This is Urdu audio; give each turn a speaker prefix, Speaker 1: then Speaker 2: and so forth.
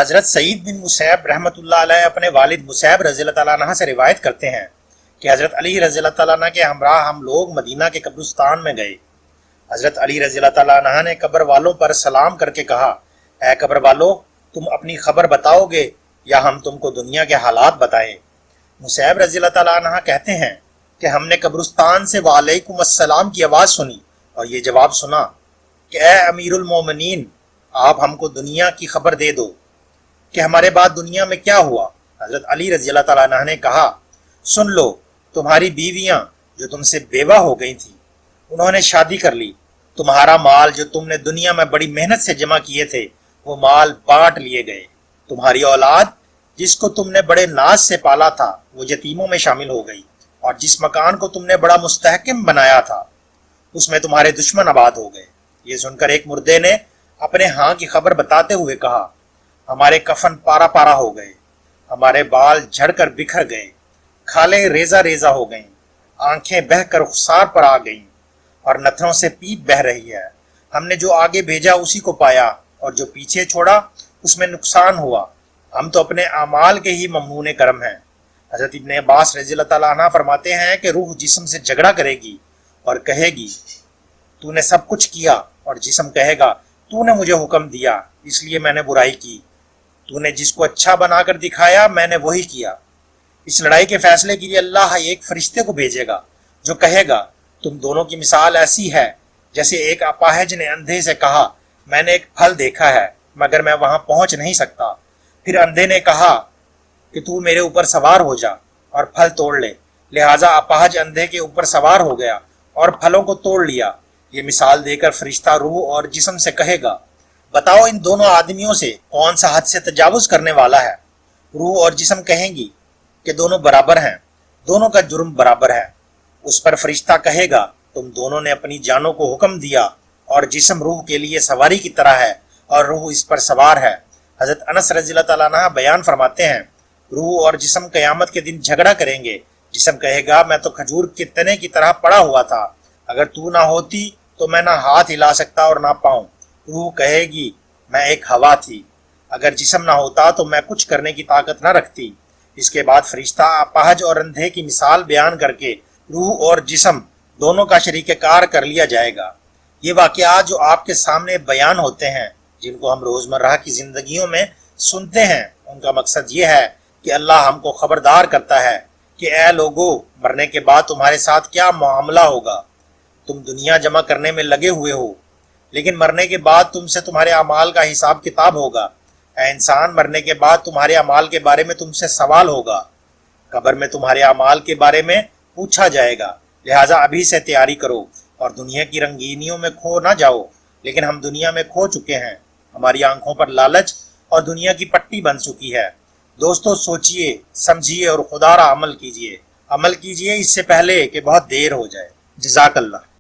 Speaker 1: حضرت سعید بن مسیب رحمۃ اللہ علیہ اپنے والد مسیب رضی اللہ تعالیٰ عنہ سے روایت کرتے ہیں کہ حضرت علی رضی اللہ تعالیٰ عنہ کے ہمراہ ہم لوگ مدینہ کے قبرستان میں گئے۔ حضرت علی رضی اللہ تعالیٰ عنہ نے قبر والوں پر سلام کر کے کہا، اے قبر والو، تم اپنی خبر بتاؤ گے یا ہم تم کو دنیا کے حالات بتائیں؟ مسیب رضی اللہ تعالیٰ عنہ کہتے ہیں کہ ہم نے قبرستان سے وعلیکم السلام کی آواز سنی اور یہ جواب سنا کہ اے امیر المومنین، آپ ہم کو دنیا کی خبر دے دو کہ ہمارے بعد دنیا میں کیا ہوا۔ حضرت علی رضی اللہ تعالیٰ عنہ نے کہا، سن لو، تمہاری بیویاں جو تم سے بیوہ ہو گئی تھیں انہوں نے شادی کر لی، تمہارا مال جو تم نے دنیا میں بڑی محنت سے جمع کیے تھے وہ مال بانٹ لیے گئے، تمہاری اولاد جس کو تم نے بڑے ناز سے پالا تھا وہ یتیموں میں شامل ہو گئی، اور جس مکان کو تم نے بڑا مستحکم بنایا تھا اس میں تمہارے دشمن آباد ہو گئے۔ یہ سن کر ایک مردے نے اپنے ہاں کی خبر بتاتے ہوئے کہا، ہمارے کفن پارا پارا ہو گئے، ہمارے بال جھڑ کر بکھر گئے، کھالیں ریزہ ریزہ ہو گئیں، آنکھیں بہہ کر رخسار پر آ گئیں اور نتھنوں سے پیپ بہ رہی ہے۔ ہم نے جو آگے بھیجا اسی کو پایا اور جو پیچھے چھوڑا اس میں نقصان ہوا، ہم تو اپنے اعمال کے ہی ممنون کرم ہیں۔ حضرت ابن عباس رضی اللہ تعالیٰ عنہ فرماتے ہیں کہ روح جسم سے جھگڑا کرے گی اور کہے گی تو نے سب کچھ کیا، اور جسم کہے گا تو نے مجھے حکم دیا اس لیے میں نے برائی کی، تو نے جس کو اچھا بنا کر دکھایا میں نے وہی کیا۔ اس لڑائی کے فیصلے کے لیے اللہ ایک فرشتے کو بھیجے گا جو کہے گا تم دونوں کی مثال ایسی ہے جیسے ایک اپاہج نے اندھے سے کہا میں نے ایک پھل دیکھا ہے مگر میں وہاں پہنچ نہیں سکتا، پھر اندھے نے کہا کہ تو میرے اوپر سوار ہو جا اور پھل توڑ لے، لہٰذا اپاہج اندھے کے اوپر سوار ہو گیا اور پھلوں کو توڑ لیا۔ یہ مثال دے کر فرشتہ روح اور جسم سے کہے گا بتاؤ ان دونوں آدمیوں سے کون سا حد سے تجاوز کرنے والا ہے؟ روح اور جسم کہیں گی کہ دونوں برابر ہیں، دونوں کا جرم برابر ہے۔ اس پر فرشتہ کہے گا تم دونوں نے اپنی جانوں کو حکم دیا اور جسم روح کے لیے سواری کی طرح ہے اور روح اس پر سوار ہے۔ حضرت انس رضی اللہ تعالیٰ عنہ بیان فرماتے ہیں روح اور جسم قیامت کے دن جھگڑا کریں گے، جسم کہے گا میں تو کھجور کے تنے کی طرح پڑا ہوا تھا، اگر تو نہ ہوتی تو میں نہ ہاتھ ہلا سکتا اور نہ پاؤں۔ روح کہے گی میں ایک ہوا تھی، اگر جسم نہ ہوتا تو میں کچھ کرنے کی طاقت نہ رکھتی۔ اس کے بعد فرشتہ اپاہج اور اندھے کی مثال بیان کر کے روح اور جسم دونوں کا شریک کار کر لیا جائے گا۔ یہ واقعات جو آپ کے سامنے بیان ہوتے ہیں جن کو ہم روزمرہ کی زندگیوں میں سنتے ہیں، ان کا مقصد یہ ہے کہ اللہ ہم کو خبردار کرتا ہے کہ اے لوگو، مرنے کے بعد تمہارے ساتھ کیا معاملہ ہوگا۔ تم دنیا جمع کرنے میں لگے ہوئے ہو لیکن مرنے کے بعد تم سے تمہارے اعمال کا حساب کتاب ہوگا۔ اے انسان، مرنے کے بعد تمہارے اعمال کے بارے میں تم سے سوال ہوگا، قبر میں تمہارے اعمال کے بارے میں پوچھا جائے گا، لہٰذا ابھی سے تیاری کرو اور دنیا کی رنگینیوں میں کھو نہ جاؤ۔ لیکن ہم دنیا میں کھو چکے ہیں، ہماری آنکھوں پر لالچ اور دنیا کی پٹی بن چکی ہے۔ دوستو، سوچئے سمجھیے اور خدا را عمل کیجئے اس سے پہلے کہ بہت دیر ہو جائے۔ جزاک اللہ۔